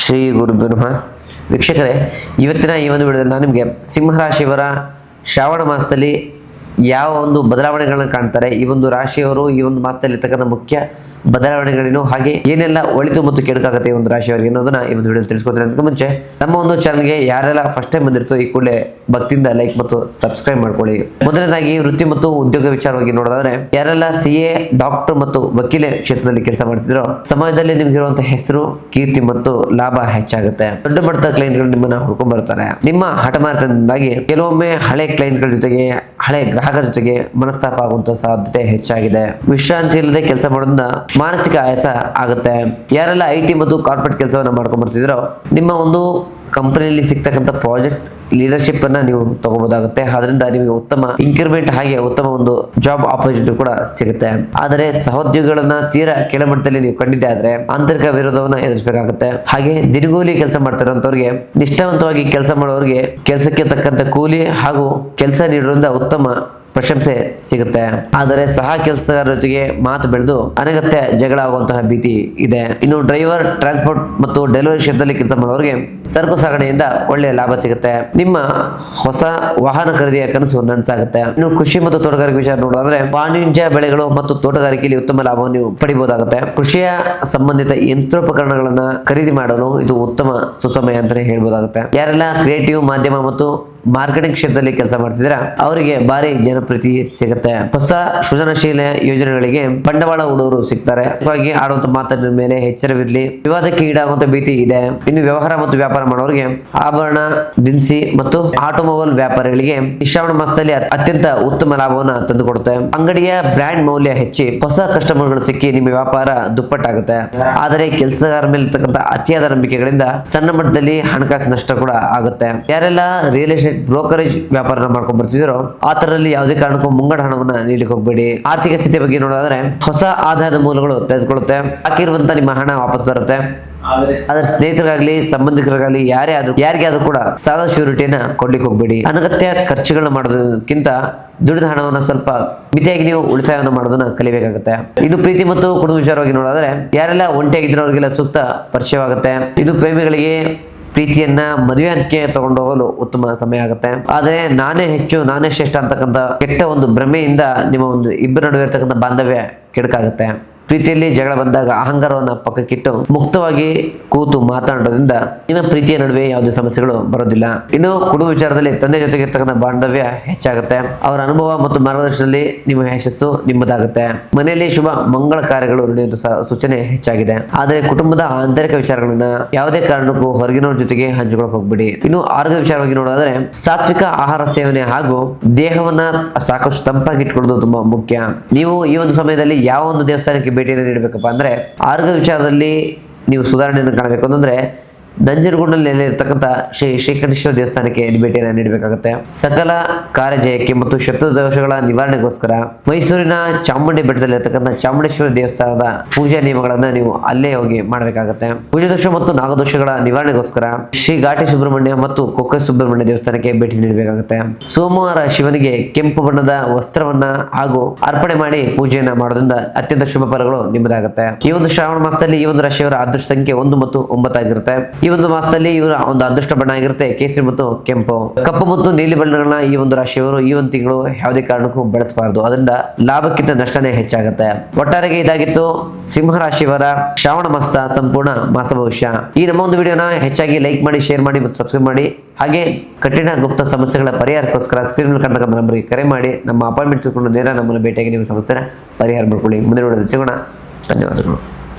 ಶ್ರೀ ಗುರುಭ್ಯೋ ನಮಃ. ವೀಕ್ಷಕರೇ, ಇವತ್ತಿನ ಈ ಒಂದು ವಿಡಿಯೋದಲ್ಲಿ ನಾನು ನಿಮಗೆ ಸಿಂಹರಾಶಿಯವರ ಶ್ರಾವಣ ಮಾಸದಲ್ಲಿ ಯಾವ ಒಂದು ಬದಲಾವಣೆಗಳನ್ನು ಕಾಣ್ತಾರೆ, ಈ ಒಂದು ರಾಶಿಯವರು ಈ ಒಂದು ಮಾಸದಲ್ಲಿ ಇರ್ತಕ್ಕಂಥ ಮುಖ್ಯ ಬದಲಾವಣೆಗಳೇನು, ಹಾಗೆ ಏನೆಲ್ಲ ಒಳಿತು ಮತ್ತು ಕೆಡುಕಾಗುತ್ತೆ ಈ ಒಂದು ರಾಶಿಯವರಿಗೆ ಅನ್ನೋದನ್ನ ಈ ಒಂದು ವಿಡಿಯೋದಲ್ಲಿ ತಿಳಿಸ್ಕೊಡ್ತೀನಿ. ಅದಕ್ಕೆ ಮುಂಚೆ ನಮ್ಮ ಒಂದು ಚಾನಲ್ಗೆ ಯಾರೆಲ್ಲ ಫಸ್ಟ್ ಟೈಮ್ ಬಂದಿರ್ತೋ ಈ ಕೂಡಲೇ ಭಕ್ತಿಯಿಂದ ಲೈಕ್ ಮತ್ತು ಸಬ್ಸ್ಕ್ರೈಬ್ ಮಾಡ್ಕೊಳ್ಳಿ. ಮೊದಲನೇದಾಗಿ ವೃತ್ತಿ ಮತ್ತು ಉದ್ಯೋಗ ವಿಚಾರವಾಗಿ ನೋಡೋದಾದ್ರೆ, ಯಾರೆಲ್ಲ CA, ಡಾಕ್ಟರ್ ಮತ್ತು ವಕೀಲೆ ಕ್ಷೇತ್ರದಲ್ಲಿ ಕೆಲಸ ಮಾಡ್ತಿದ್ರೋ ಸಮಾಜದಲ್ಲಿ ನಿಮ್ಗಿರುವಂತಹ ಹೆಸರು, ಕೀರ್ತಿ ಮತ್ತು ಲಾಭ ಹೆಚ್ಚಾಗುತ್ತೆ. ದೊಡ್ಡ ಮಟ್ಟದ ಕ್ಲೈಂಟ್ಗಳು ನಿಮ್ಮನ್ನ ಹುಡ್ಕೊಂಡ್ ಬರ್ತಾರೆ. ನಿಮ್ಮ ಹಠಮಾರಿತನದಿಂದಾಗಿ ಕೆಲವೊಮ್ಮೆ ಹಳೆ ಕ್ಲೈಂಟ್ಗಳ ಜೊತೆಗೆ, ಹಳೆ ಗ್ರಾಹಕರ ಜೊತೆಗೆ ಮನಸ್ತಾಪ ಆಗುವಂತ ಸಾಧ್ಯತೆ ಹೆಚ್ಚಾಗಿದೆ. ವಿಶ್ರಾಂತಿ ಇಲ್ಲದೆ ಕೆಲಸ ಮಾಡೋದ್ರಿಂದ ಮಾನಸಿಕ ಆಯಾಸ ಆಗುತ್ತೆ. ಯಾರೆಲ್ಲ IT ಮತ್ತು ಕಾರ್ಪೊರೇಟ್ ಕೆಲಸವನ್ನ ಮಾಡ್ಕೊಂಡ್ ಬರ್ತಿದ್ರೋ ನಿಮ್ಮ ಒಂದು ಕಂಪನಿಯಲ್ಲಿ ಸಿಗ್ತಕ್ಕಂಥ ಪ್ರಾಜೆಕ್ಟ್ ಲೀಡರ್ಶಿಪ್ ಅನ್ನ ನೀವು ತಗೋಬಹುದಾಗುತ್ತೆ. ಅದರಿಂದ ನಿಮಗೆ ಉತ್ತಮ ಇಂಕ್ರಿಮೆಂಟ್ ಹಾಗೆ ಉತ್ತಮ ಒಂದು ಜಾಬ್ ಆಪರ್ಚುನಿಟಿ ಕೂಡ ಸಿಗುತ್ತೆ. ಆದರೆ ಸಹೋದ್ಯೋಗಿಗಳನ್ನ ತೀರಾ ಕೆಳಮಟ್ಟದಲ್ಲಿ ನೀವು ಕಂಡಿದ್ದೆ ಆದ್ರೆ ಆಂತರಿಕ ವಿರೋಧವನ್ನ ಎದುರಿಸಬೇಕಾಗುತ್ತೆ. ಹಾಗೆ ದಿನಗೂಲಿ ಕೆಲಸ ಮಾಡ್ತಿರೋಂಥವ್ರಿಗೆ, ನಿಷ್ಠಾವಂತವಾಗಿ ಕೆಲಸ ಮಾಡೋರಿಗೆ ಕೆಲಸಕ್ಕೆ ತಕ್ಕಂತ ಕೂಲಿ ಹಾಗೂ ಕೆಲಸ ನೀಡೋದ್ರಿಂದ ಉತ್ತಮ ಪ್ರಶಂಸೆ ಸಿಗುತ್ತೆ. ಆದರೆ ಸಹ ಕೆಲಸಗಾರರ ಜೊತೆಗೆ ಮಾತು ಬೆಳೆದು ಅನಗತ್ಯ ಜಗಳ ಆಗುವಂತಹ ಭೀತಿ ಇದೆ. ಇನ್ನು ಡ್ರೈವರ್, ಟ್ರಾನ್ಸ್ಪೋರ್ಟ್ ಮತ್ತು ಡೆಲಿವರಿ ಕ್ಷೇತ್ರದಲ್ಲಿ ಕೆಲಸ ಮಾಡೋರಿಗೆ ಸರಕು ಸಾಗಣೆಯಿಂದ ಒಳ್ಳೆಯ ಲಾಭ ಸಿಗುತ್ತೆ. ನಿಮ್ಮ ಹೊಸ ವಾಹನ ಖರೀದಿಯ ಕನಸು ನನಸಾಗುತ್ತೆ. ಇನ್ನು ಕೃಷಿ ಮತ್ತು ತೋಟಗಾರಿಕೆ ವಿಚಾರ ನೋಡೋದಾದ್ರೆ, ವಾಣಿಜ್ಯ ಬೆಳೆಗಳು ಮತ್ತು ತೋಟಗಾರಿಕೆಯಲ್ಲಿ ಉತ್ತಮ ಲಾಭವನ್ನು ನೀವು ಪಡಿಬಹುದಾಗುತ್ತೆ. ಕೃಷಿಯ ಸಂಬಂಧಿತ ಯಂತ್ರೋಪಕರಣಗಳನ್ನ ಖರೀದಿ ಮಾಡಲು ಇದು ಉತ್ತಮ ಸುಸಮಯ ಅಂತಾನೆ ಹೇಳ್ಬೋದಾಗುತ್ತೆ. ಯಾರೆಲ್ಲ ಕ್ರಿಯೇಟಿವ್, ಮಾಧ್ಯಮ ಮತ್ತು ಮಾರ್ಕೆಟಿಂಗ್ ಕ್ಷೇತ್ರದಲ್ಲಿ ಕೆಲಸ ಮಾಡ್ತಿದ್ದೀರಾ ಅವರಿಗೆ ಭಾರಿ ಜನಪ್ರಿಯತೆ ಸಿಗುತ್ತೆ. ಹೊಸ ಸೃಜನಶೀಲ ಯೋಜನೆಗಳಿಗೆ ಬಂಡವಾಳ ಹೂಡೋರು ಸಿಗ್ತಾರೆ. ಆಡುವಂತ ಮಾತಿನ ಮೇಲೆ ಎಚ್ಚರವಿರಲಿ, ವಿವಾದಕ್ಕೆ ಈಡಾಗುವಂತ ಭೀತಿ ಇದೆ. ಇನ್ನು ವ್ಯವಹಾರ ಮತ್ತು ವ್ಯಾಪಾರ ಮಾಡೋರಿಗೆ, ಆಭರಣ, ದಿನಸಿ ಮತ್ತು ಆಟೋಮೊಬೈಲ್ ವ್ಯಾಪಾರಿಗಳಿಗೆ ಈ ಶ್ರಾವಣ ಮಾಸದಲ್ಲಿ ಅತ್ಯಂತ ಉತ್ತಮ ಲಾಭವನ್ನ ತಂದುಕೊಡುತ್ತೆ. ಅಂಗಡಿಯ ಬ್ರ್ಯಾಂಡ್ ಮೌಲ್ಯ ಹೆಚ್ಚಿ ಹೊಸ ಕಸ್ಟಮರ್ಗಳು ಸಿಕ್ಕಿ ನಿಮ್ಮ ವ್ಯಾಪಾರ ದುಪ್ಪಟ್ಟಾಗುತ್ತೆ. ಆದರೆ ಕೆಲಸಗಾರ ಮೇಲೆ ಇರ್ತಕ್ಕಂಥ ಅತಿಯಾದ ನಂಬಿಕೆಗಳಿಂದ ಸಣ್ಣ ಮಟ್ಟದಲ್ಲಿ ಹಣಕಾಸು ನಷ್ಟ ಕೂಡ ಆಗುತ್ತೆ. ಯಾರೆಲ್ಲ ರಿಯಲ್ ಎಸ್ಟೇಟ್ ಬ್ರೋಕರೇಜ್ ವ್ಯಾಪಾರ ಮಾಡ್ಕೊಂಡ್ ಬರ್ತಿದ್ರು ಆ ತರದಲ್ಲಿ ಯಾವುದೇ ಕಾರಣಕ್ಕೂ ಮುಂಗಡ ಹಣವನ್ನ ನೀಡಲಿಕ್ಕೆ ಹೋಗ್ಬೇಡಿ. ಆರ್ಥಿಕ ಸ್ಥಿತಿ ಬಗ್ಗೆ ನೋಡೋದಾದ್ರೆ, ಹೊಸ ಆದಾಯದ ಮೂಲಗಳು ತೆಗೆದುಕೊಳ್ಳುತ್ತೆ. ಬಾಕಿರುವಂತ ನಿಮ್ಮ ಹಣ ವಾಪಸ್ ಬರುತ್ತೆ. ಆದ್ರೆ ಸ್ನೇಹಿತರಿಗಾಗ್ಲಿ, ಸಂಬಂಧಿಕರಿಗಾಗ್ಲಿ, ಯಾರಿಗಾದ್ರೂ ಕೂಡ ಸಾಲ ಶ್ಯೂರಿಟಿಯನ್ನ ಕೊಡ್ಲಿಕ್ಕೆ ಹೋಗ್ಬೇಡಿ. ಅನಗತ್ಯ ಖರ್ಚುಗಳನ್ನ ಮಾಡೋದಕ್ಕಿಂತ ದುಡಿದ ಹಣವನ್ನ ಸ್ವಲ್ಪ ಮಿತಿಯಾಗಿ ನೀವು ಉಳಿತಾಯವನ್ನು ಮಾಡೋದನ್ನ ಕಲಿಬೇಕಾಗುತ್ತೆ. ಇನ್ನು ಪ್ರೀತಿ ಮತ್ತು ಕುಟುಂಬ ವಿಚಾರವಾಗಿ ನೋಡೋದಾದ್ರೆ, ಯಾರೆಲ್ಲ ಒಂಟಿಯಾಗಿದ್ರು ಅವರಿಗೆಲ್ಲ ಸೂಕ್ತ ಪರಿಚಯವಾಗುತ್ತೆ. ಇದು ಪ್ರೇಮಿಗಳಿಗೆ ಪ್ರೀತಿಯನ್ನ ಮದುವೆ ಹಂಚಿಕೆ ತಗೊಂಡು ಹೋಗಲು ಉತ್ತಮ ಸಮಯ ಆಗುತ್ತೆ. ಆದ್ರೆ ನಾನೇ ಹೆಚ್ಚು, ನಾನೇ ಶ್ರೇಷ್ಠ ಅಂತಕ್ಕಂಥ ಕೆಟ್ಟ ಒಂದು ಭ್ರಮೆಯಿಂದ ನಿಮ್ಮ ಒಂದು ಇಬ್ಬರ ನಡುವೆ ಇರ್ತಕ್ಕಂಥ ಬಾಂಧವ್ಯ ಕೆಡಕಾಗುತ್ತೆ. ಪ್ರೀತಿಯಲ್ಲಿ ಜಗಳ ಬಂದಾಗ ಅಹಂಕಾರವನ್ನ ಪಕ್ಕಕ್ಕಿಟ್ಟು ಮುಕ್ತವಾಗಿ ಕೂತು ಮಾತನಾಡೋದ್ರಿಂದ ನಿಮ್ಮ ಪ್ರೀತಿಯ ನಡುವೆ ಯಾವುದೇ ಸಮಸ್ಯೆಗಳು ಬರೋದಿಲ್ಲ. ಇನ್ನು ಕುಟುಂಬ ವಿಚಾರದಲ್ಲಿ ತಂದೆ ಜೊತೆಗೆ ಇರ್ತಕ್ಕಂಥ ಬಾಂಧವ್ಯ ಹೆಚ್ಚಾಗುತ್ತೆ. ಅವರ ಅನುಭವ ಮತ್ತು ಮಾರ್ಗದರ್ಶನದಲ್ಲಿ ನಿಮ್ಮ ಯಶಸ್ಸು ನಿಮ್ಮದಾಗುತ್ತೆ. ಮನೆಯಲ್ಲಿ ಶುಭ ಮಂಗಳ ಕಾರ್ಯಗಳು ನಡೆಯುವಂತ ಸೂಚನೆ ಹೆಚ್ಚಾಗಿದೆ. ಆದರೆ ಕುಟುಂಬದ ಆಂತರಿಕ ವಿಚಾರಗಳನ್ನ ಯಾವುದೇ ಕಾರಣಕ್ಕೂ ಹೊರಗಿನವ್ರ ಜೊತೆಗೆ ಹಂಚಿಕೊಳ್ಳಕ್ ಹೋಗ್ಬಿಡಿ. ಇನ್ನು ಆರೋಗ್ಯ ವಿಚಾರವಾಗಿ ನೋಡೋದಾದ್ರೆ, ಸಾತ್ವಿಕ ಆಹಾರ ಸೇವನೆ ಹಾಗೂ ದೇಹವನ್ನ ಸಾಕಷ್ಟು ತಂಪಾಗಿ ಇಟ್ಕೊಳ್ಳೋದು ತುಂಬಾ ಮುಖ್ಯ. ನೀವು ಈ ಒಂದು ಸಮಯದಲ್ಲಿ ಯಾವ ಒಂದು ದೇವಸ್ಥಾನಕ್ಕೆ ಭೇಟಿಯನ್ನು ನೀಡಬೇಕಪ್ಪ ಅಂದ್ರೆ, ಆರೋಗ್ಯ ವಿಚಾರದಲ್ಲಿ ನೀವು ಸುಧಾರಣೆಯನ್ನು ಕಾಣಬೇಕು ಅಂತಂದ್ರೆ ನಂಜನಗೂಡಿನಲ್ಲಿ ಇರ್ತಕ್ಕಂಥ ಶ್ರೀಕಂಠೇಶ್ವರ ದೇವಸ್ಥಾನಕ್ಕೆ ಭೇಟಿಯನ್ನು ನೀಡಬೇಕಾಗುತ್ತೆ. ಸಕಲ ಕಾರ್ಯಜಯಕ್ಕೆ ಮತ್ತು ಶತ್ರು ದೋಷಗಳ ನಿವಾರಣೆಗೋಸ್ಕರ ಮೈಸೂರಿನ ಚಾಮುಂಡಿ ಬೆಟ್ಟದಲ್ಲಿ ಇರ್ತಕ್ಕಂಥ ಚಾಮುಂಡೇಶ್ವರಿ ದೇವಸ್ಥಾನದ ಪೂಜಾ ನಿಯಮಗಳನ್ನ ನೀವು ಅಲ್ಲೇ ಹೋಗಿ ಮಾಡಬೇಕಾಗುತ್ತೆ. ಪೂಜೆ ದೋಷ ಮತ್ತು ನಾಗದೋಷಗಳ ನಿವಾರಣೆಗೋಸ್ಕರ ಶ್ರೀ ಘಾಟಿ ಸುಬ್ರಹ್ಮಣ್ಯ ಮತ್ತು ಕೊಕ್ಕೆ ಸುಬ್ರಹ್ಮಣ್ಯ ದೇವಸ್ಥಾನಕ್ಕೆ ಭೇಟಿ ನೀಡಬೇಕಾಗುತ್ತೆ. ಸೋಮವಾರ ಶಿವನಿಗೆ ಕೆಂಪು ಬಣ್ಣದ ವಸ್ತ್ರವನ್ನ ಹಾಗೂ ಅರ್ಪಣೆ ಮಾಡಿ ಪೂಜೆಯನ್ನ ಮಾಡೋದ್ರಿಂದ ಅತ್ಯಂತ ಶುಭ ಫಲಗಳು ನಿಮ್ಮದಾಗುತ್ತೆ. ಈ ಒಂದು ಶ್ರಾವಣ ಮಾಸದಲ್ಲಿ ಈ ಒಂದು ರಾಶಿಯವರ ಅದೃಷ್ಟ ಸಂಖ್ಯೆ 1 ಮತ್ತು 9 ಆಗಿರುತ್ತೆ. ಈ ಒಂದು ಮಾಸದಲ್ಲಿ ಇವರ ಒಂದು ಅದೃಷ್ಟ ಬಣ್ಣ ಆಗಿರುತ್ತೆ ಕೇಸರಿ ಮತ್ತು ಕೆಂಪು. ಕಪ್ಪು ಮತ್ತು ನೀಲಿ ಬಣ್ಣಗಳನ್ನ ಈ ಒಂದು ರಾಶಿಯವರು ಈ ಒಂದು ತಿಂಗಳು ಯಾವುದೇ ಕಾರಣಕ್ಕೂ ಬಳಸಬಾರದು. ಅದರಿಂದ ಲಾಭಕ್ಕಿಂತ ನಷ್ಟನೇ ಹೆಚ್ಚಾಗುತ್ತೆ. ಒಟ್ಟಾರೆಗೆ ಇದಾಗಿತ್ತು ಸಿಂಹ ರಾಶಿಯವರ ಶ್ರಾವಣ ಮಾಸದ ಸಂಪೂರ್ಣ ಮಾಸ ಭವಿಷ್ಯ. ಈ ನಮ್ಮ ಒಂದು ವಿಡಿಯೋನ ಹೆಚ್ಚಾಗಿ ಲೈಕ್ ಮಾಡಿ, ಶೇರ್ ಮಾಡಿ ಮತ್ತು ಸಬ್ಸ್ಕ್ರೈಬ್ ಮಾಡಿ. ಹಾಗೆ ಕಠಿಣ ಗುಪ್ತ ಸಮಸ್ಯೆಗಳ ಪರಿಹಾರಕ್ಕೋಸ್ಕರ ಸ್ಕ್ರೀನ್ ಮೇಲೆ ಕಾಣತಕ್ಕಂಥ ನಂಬರ್ಗೆ ಕರೆ ಮಾಡಿ ನಮ್ಮ ಅಪಾಯಿಂಟ್ಮೆಂಟ್ ತಿಳ್ಕೊಂಡು ನೇರ ನಮ್ಮನ್ನು ಭೇಟಿಯಾಗಿ ನಿಮ್ಮ ಸಮಸ್ಯೆನ ಪರಿಹಾರ ಮಾಡ್ಕೊಳ್ಳಿ. ಮುಂದಿನ ವಿಡಿಯೋದಲ್ಲಿ ಸಿಗೋಣ. ಧನ್ಯವಾದಗಳು.